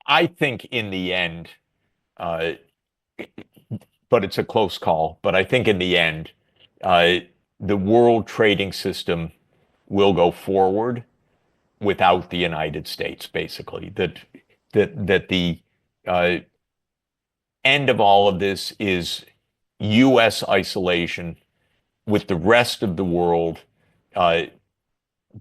I think in the end, uh, but it's a close call. But I think in the end, uh, the world trading system will go forward without the United States, basically. That the uh, end of all of this is U.S. isolation with the rest of the world uh,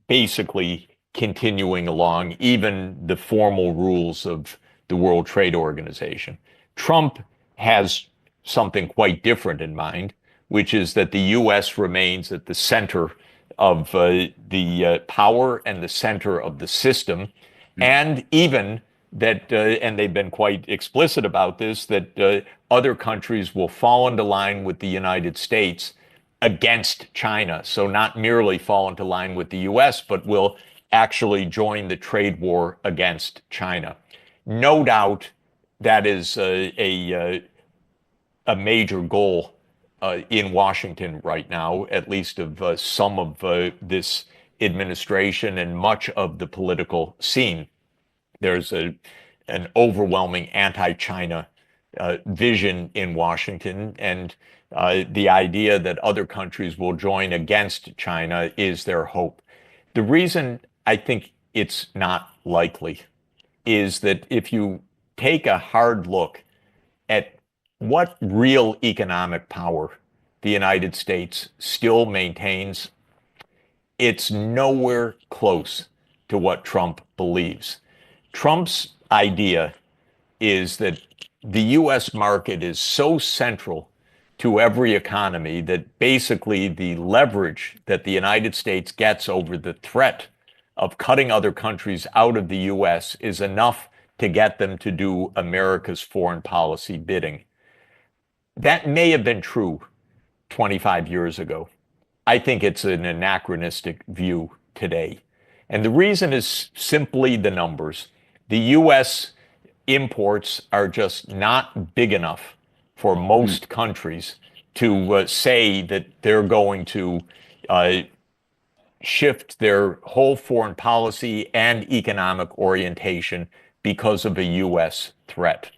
basically continuing along even the formal rules of the World Trade Organization. Trump has something quite different in mind, which is that the U.S. remains at the center of the power and the center of the system, Mm. and even that, and they've been quite explicit about this, that other countries will fall into line with the United States against China. So not merely fall into line with the US, but will actually join the trade war against China. No doubt that is a major goal in Washington right now, at least of some of this administration and much of the political scene. There's an overwhelming anti-China vision in Washington, and the idea that other countries will join against China is their hope. The reason I think it's not likely is that if you take a hard look at what real economic power the United States still maintains, it's nowhere close to what Trump believes. Trump's idea is that the US market is so central to every economy that basically the leverage that the United States gets over the threat of cutting other countries out of the US is enough to get them to do America's foreign policy bidding. That may have been true 25 years ago. I think it's an anachronistic view today. And the reason is simply the numbers. The US imports are just not big enough for Mm. most countries to say that they're going to uh, shift their whole foreign policy and economic orientation because of a US threat.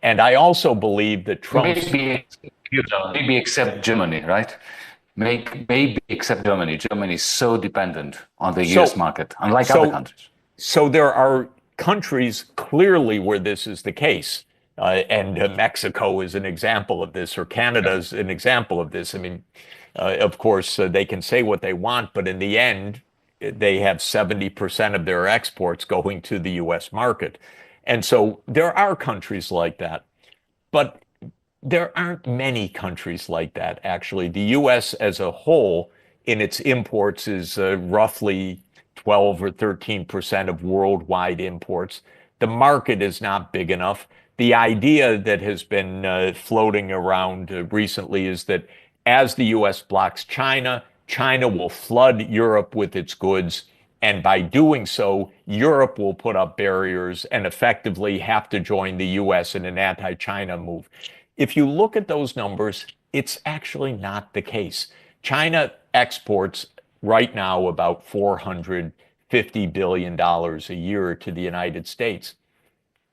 And I also believe that Trump's Maybe, maybe except Germany, right? Maybe except Germany. Germany is so dependent on the US so market, unlike other so countries. So there are countries clearly where this is the case. And Mexico is an example of this, or Canada Yeah. is an example of this. I mean, of course, they can say what they want, but in the end, they have 70% of their exports going to the US market. And so there are countries like that. But there aren't many countries like that, actually. The US as a whole, in its imports, is roughly 12 or 13% of worldwide imports. The market is not big enough. The idea that has been floating around recently is that as the US blocks China, China will flood Europe with its goods. And by doing so, Europe will put up barriers and effectively have to join the US in an anti China move. If you look at those numbers, it's actually not the case. China exports right now about $450 billion a year to the United States.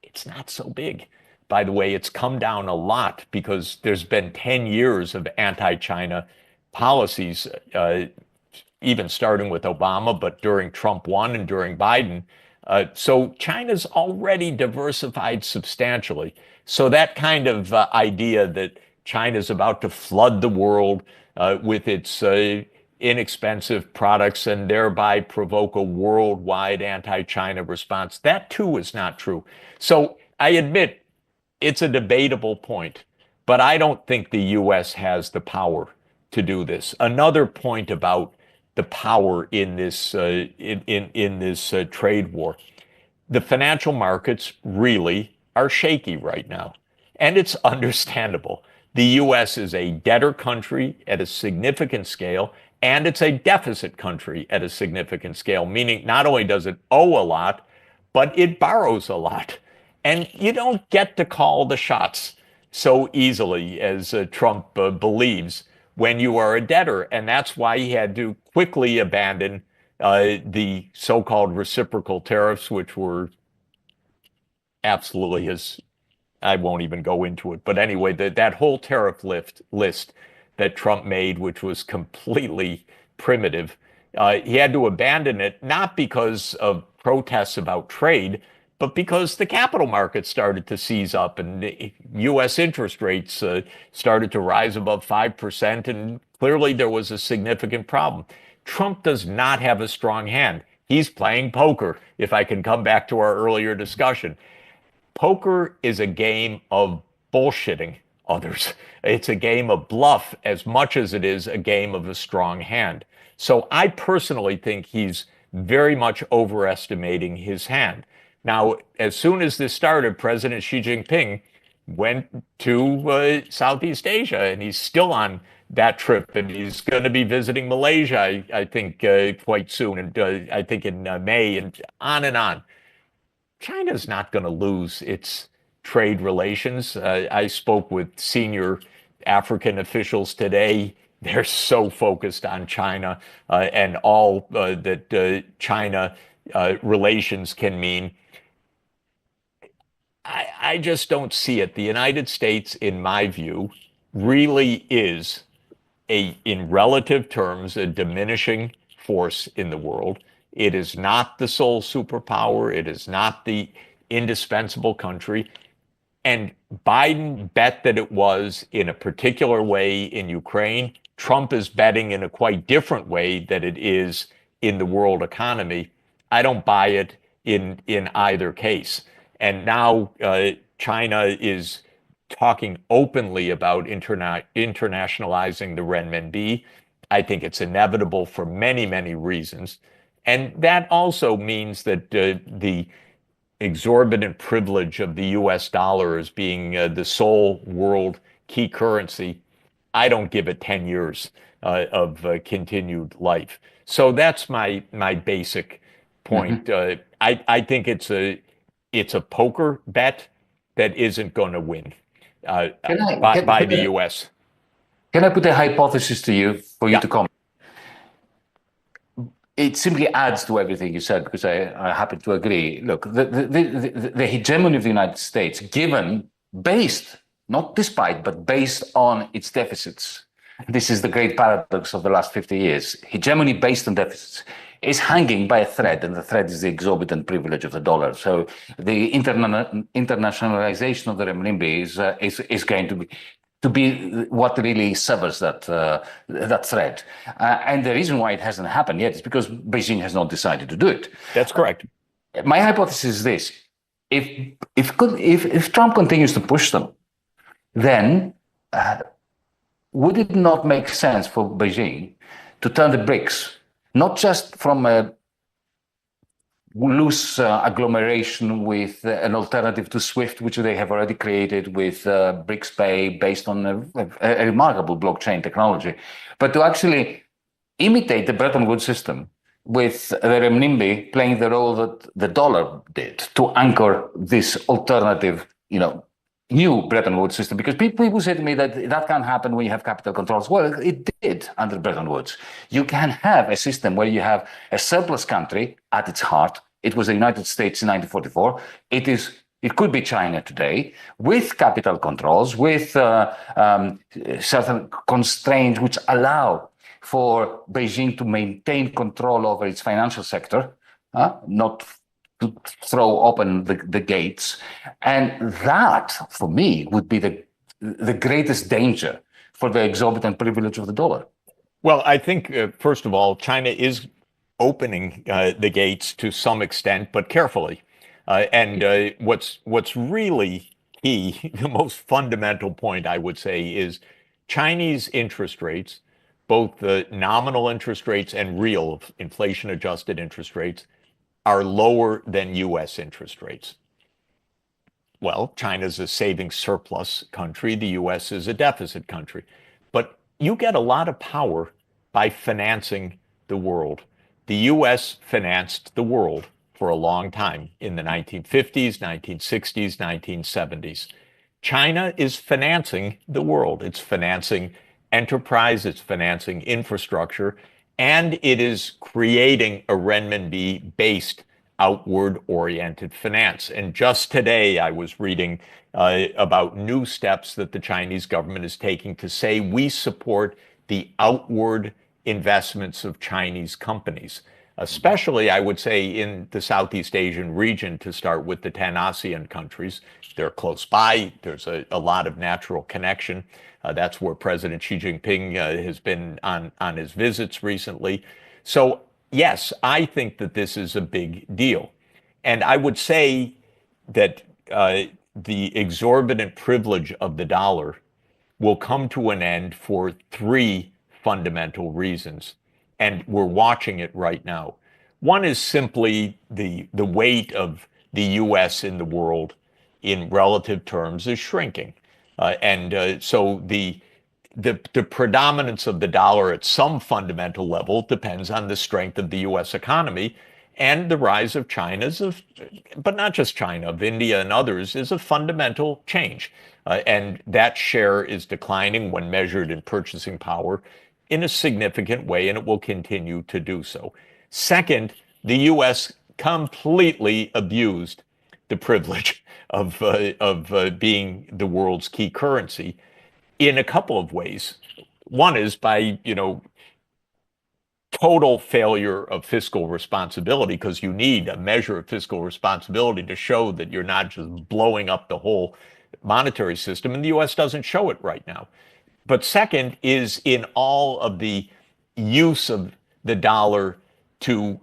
It's not so big. By the way, it's come down a lot because there's been 10 years of anti China policies, even starting with Obama, but during Trump 1 and during Biden. So China's already diversified substantially. So that kind of idea that China's about to flood the world with its inexpensive products and thereby provoke a worldwide anti-China response, that too is not true. So I admit it's a debatable point, but I don't think the US has the power to do this. Another point about the power in this in this trade war. The financial markets really are shaky right now, and it's understandable. The U.S. is a debtor country at a significant scale, and it's a deficit country at a significant scale, meaning not only does it owe a lot, but it borrows a lot. And you don't get to call the shots so easily as Trump believes when you are a debtor. And that's why he had to quickly abandon the so called reciprocal tariffs, which were absolutely is. I won't even go into it. But anyway, that whole tariff list that Trump made, which was completely primitive, he had to abandon it, not because of protests about trade, but because the capital markets started to seize up and U.S. interest rates started to rise above 5%. And clearly there was a significant problem. Trump does not have a strong hand. He's playing poker, if I can come back to our earlier discussion. Poker is a game of bullshitting others. It's a game of bluff as much as it is a game of a strong hand. So I personally think he's very much overestimating his hand. Now, as soon as this started, President Xi Jinping went to Southeast Asia, and he's still on that trip, and he's going to be visiting Malaysia, I think, quite soon, and I think in May, and on and on. China's not going to lose its trade relations. I spoke with senior African officials today. They're so focused on China and all that China relations can mean. I just don't see it. The United States, in my view, really is in relative terms, a diminishing force in the world. It is not the sole superpower. It is not the indispensable country. And Biden bet that it was in a particular way in Ukraine. Trump is betting in a quite different way that it is in the world economy. I don't buy it in either case. And now China is talking openly about internationalizing the renminbi. I think it's inevitable for many, many reasons. And that also means that the exorbitant privilege of the US dollar as being the sole world key currency, I don't give it 10 years of continued life. So that's my basic point. Mhm. I think it's a poker bet that isn't going to win Can I by the U.S. can I put a hypothesis to you for you Yeah, to comment? It simply adds to everything you said because I happen to agree. Look, the hegemony of the United States, given, based, not despite, but based on its deficits, this is the great paradox of the last 50 years. Hegemony based on deficits is hanging by a thread, and the thread is the exorbitant privilege of the dollar. So the internationalization of the renminbi is going to be what really severs that thread. And the reason why it hasn't happened yet is because Beijing has not decided to do it. that's correct. My hypothesis is this: if Trump continues to push them, then would it not make sense for Beijing to turn the BRICS not just from a loose agglomeration with an alternative to SWIFT, which they have already created with BRICS Pay based on a remarkable blockchain technology, but to actually imitate the Bretton Woods system with the renminbi playing the role that the dollar did to anchor this alternative, new Bretton Woods system. Because people say to me that can't happen when you have capital controls. Well, it did under Bretton Woods. You can have a system where you have a surplus country at its heart. It was the United States in 1944. It could be China today, with capital controls, with certain constraints which allow for Beijing to maintain control over its financial sector, not to throw open the gates. And that, for me, would be the greatest danger for the exorbitant privilege of the dollar. Well, I think, first of all, China is opening the gates to some extent, but carefully. And what's really key, the most fundamental point I would say is Chinese interest rates, both the nominal interest rates and real inflation adjusted interest rates, are lower than US interest rates. Well, China's a saving surplus country, the US is a deficit country. But you get a lot of power by financing the world. The US financed the world for a long time in the 1950s, 1960s, 1970s. China is financing the world. It's financing enterprise, it's financing infrastructure, and it is creating a renminbi based outward-oriented finance. And just today, I was reading about new steps that the Chinese government is taking to say we support the outward investments of Chinese companies, especially, I would say, in the Southeast Asian region, to start with the 10 ASEAN countries. They're close by. There's a lot of natural connection. That's where President Xi Jinping has been on his visits recently. So, yes, I think that this is a big deal. And I would say that the exorbitant privilege of the dollar will come to an end for three fundamental reasons. And we're watching it right now. One is simply the weight of the US in the world in relative terms is shrinking. So the predominance of the dollar at some fundamental level depends on the strength of the US economy, and the rise of China's, but not just China, of India and others, is a fundamental change. And that share is declining when measured in purchasing power in a significant way, and it will continue to do so. Second, the US completely abused the privilege of being the world's key currency in a couple of ways. One is by, total failure of fiscal responsibility, because you need a measure of fiscal responsibility to show that you're not just blowing up the whole monetary system, and the US doesn't show it right now. But second is in all of the use of the dollar to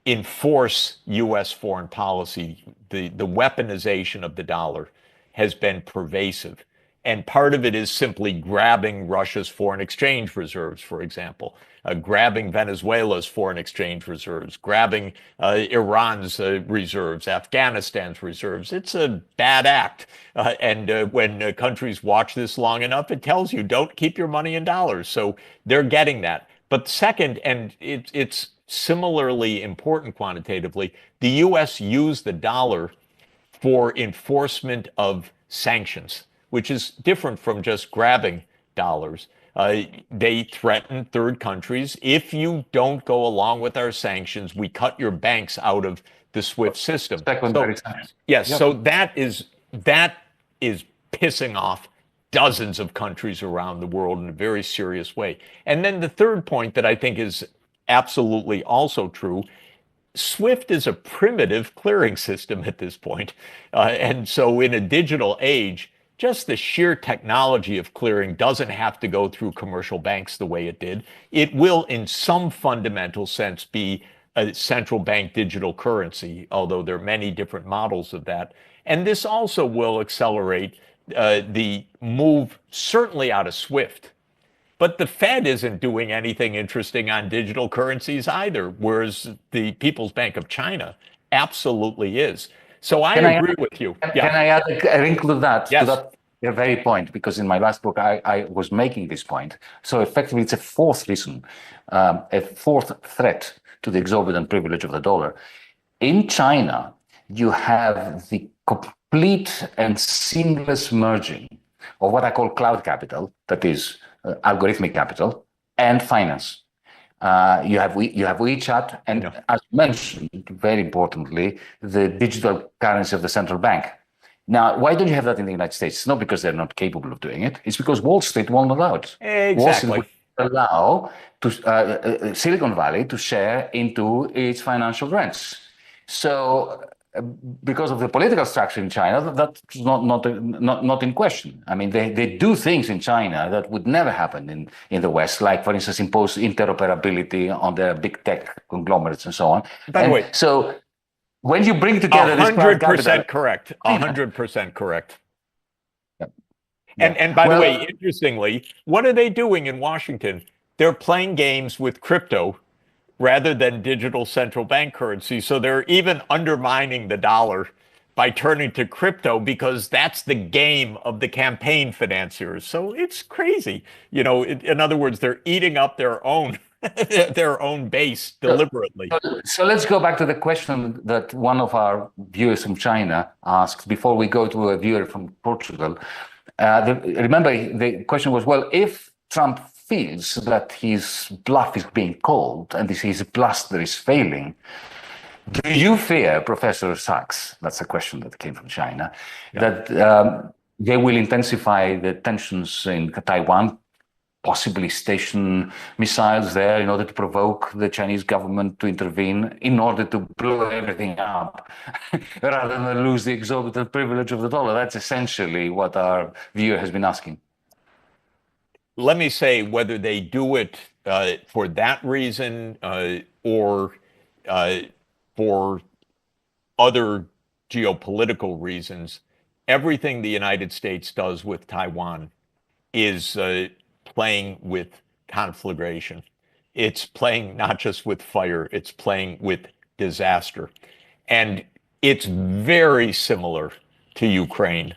enforce US foreign policy. The weaponization of the dollar has been pervasive. And part of it is simply grabbing Russia's foreign exchange reserves, for example, grabbing Venezuela's foreign exchange reserves, grabbing Iran's reserves, Afghanistan's reserves. It's a bad act. And when countries watch this long enough, it tells you don't keep your money in dollars. So they're getting that. But second, and it's similarly important quantitatively, the US used the dollar for enforcement of sanctions, which is different from just grabbing dollars. They threaten third countries. If you don't go along with our sanctions, we cut your banks out of the SWIFT system. Secondary sanctions. Yes, so that is pissing off dozens of countries around the world in a very serious way. And then the third point that I think is absolutely also true, SWIFT is a primitive clearing system at this point. And so in a digital age, just the sheer technology of clearing doesn't have to go through commercial banks the way it did. It will, in some fundamental sense, be a central bank digital currency, although there are many different models of that. And this also will accelerate the move, certainly out of SWIFT. But the Fed isn't doing anything interesting on digital currencies either, whereas the People's Bank of China absolutely is. So I agree with you. Can I add a wrinkle to that? Yes. To that very point, because in my last book, I was making this point. So effectively, it's a fourth reason, a fourth threat to the exorbitant privilege of the dollar. In China, you have the complete and seamless merging of what I call cloud capital, that is algorithmic capital, and finance. You have WeChat, and as mentioned, very importantly, the digital currency of the central bank. Now, why don't you have that in the United States? It's not because they're not capable of doing it. It's because Wall Street won't allow it. Exactly. Wall Street will allow Silicon Valley to share into its financial rents. So, because of the political structure in China, that's not in question. I mean, they do things in China that would never happen in the West, like, for instance, impose interoperability on their big tech conglomerates and so on. By the way, so when you bring together 100% correct, 100% correct. Yep. And by the way, interestingly, what are they doing in Washington? They're playing games with crypto rather than digital central bank currency. So they're even undermining the dollar by turning to crypto, because that's the game of the campaign financiers. So it's crazy. In other words, they're eating up their own base deliberately. So let's go back to the question that one of our viewers from China asked before we go to a viewer from Portugal. Remember, the question was, well, if Trump feels that his bluff is being called and his bluster is failing, Do you fear, Professor Sachs, that's a question that came from China, Yeah. that they will intensify the tensions in Taiwan, possibly station missiles there in order to provoke the Chinese government to intervene in order to blow everything up rather than lose the exorbitant privilege of the dollar? That's essentially what our viewer has been asking. Let me say whether they do it for that reason or uh, for other geopolitical reasons, everything the United States does with Taiwan is playing with conflagration. It's playing not just with fire, it's playing with disaster. And it's very similar to Ukraine,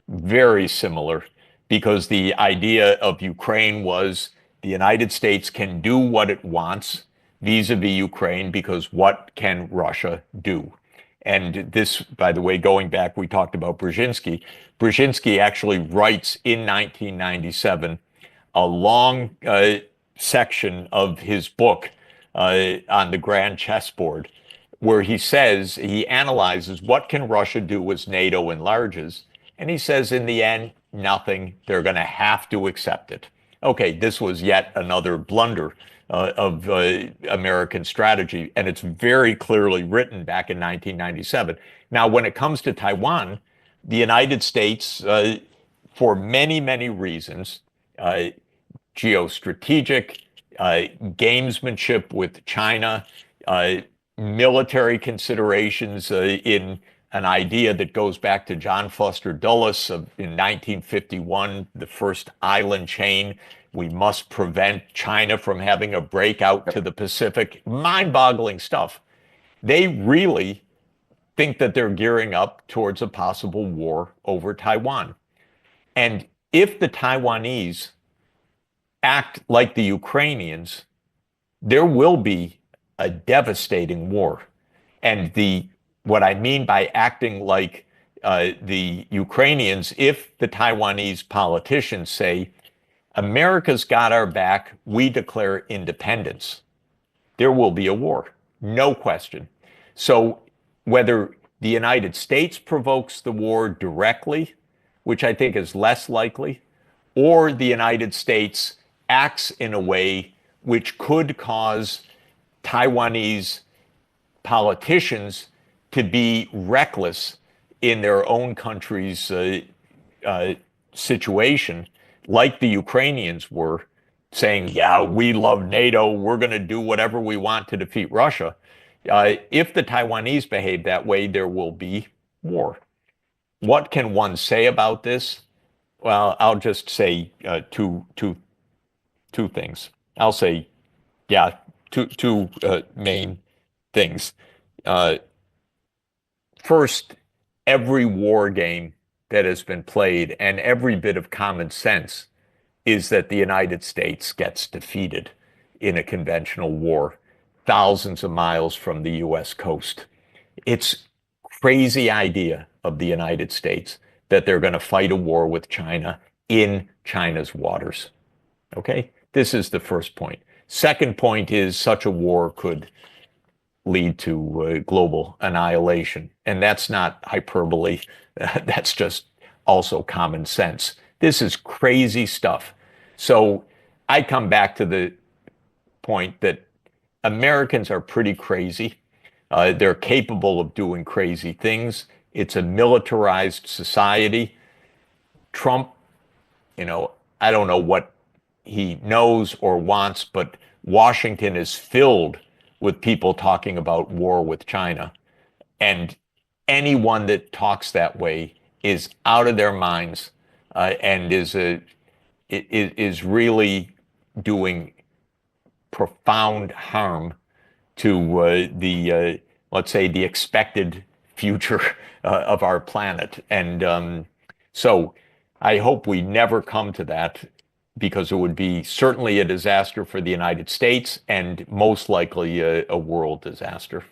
very similar, because the idea of Ukraine was the United States can do what it wants vis-a-vis Ukraine because what can Russia do? And this, by the way, going back, we talked about Brzezinski. Brzezinski actually writes in 1997 a long section of his book on the grand chessboard, where he says he analyzes what can Russia do as NATO enlarges, and he says in the end, nothing. They're going to have to accept it. Okay, this was yet another blunder of American strategy, and it's very clearly written back in 1997. Now, when it comes to Taiwan, the United States, for many, many reasons, uh, geostrategic, gamesmanship with China, uh, military considerations in an idea that goes back to John Foster Dulles in 1951, the first island chain. We must prevent China from having a breakout to the Pacific. Mind-boggling stuff. They really think that they're gearing up towards a possible war over Taiwan. And if the Taiwanese act like the Ukrainians, there will be a devastating war. And what I mean by acting like the Ukrainians, if the Taiwanese politicians say, America's got our back, we declare independence, there will be a war, no question. So whether the United States provokes the war directly, which I think is less likely, or the United States acts in a way which could cause Taiwanese politicians to be reckless in their own country's uh, situation, like the Ukrainians were, saying, yeah, we love NATO, we're going to do whatever we want to defeat Russia. If the Taiwanese behave that way, there will be war. What can one say about this? Well, I'll just say two things. I'll say, yeah, two main things. Uh, First, every war game that has been played and every bit of common sense is that the United States gets defeated in a conventional war thousands of miles from the US coast. It's crazy idea of the United States that they're going to fight a war with China in China's waters. Okay? This is the first point. Second point is such a war could lead to global annihilation. And that's not hyperbole. That's just also common sense. This is crazy stuff. So I come back to the point that Americans are pretty crazy. They're capable of doing crazy things. It's a militarized society. Trump, I don't know what he knows or wants, but Washington is filled with people talking about war with China. And anyone that talks that way is out of their minds and is really doing profound harm to let's say, the expected future of our planet. And so I hope we never come to that, because it would be certainly a disaster for the United States and most likely a world disaster.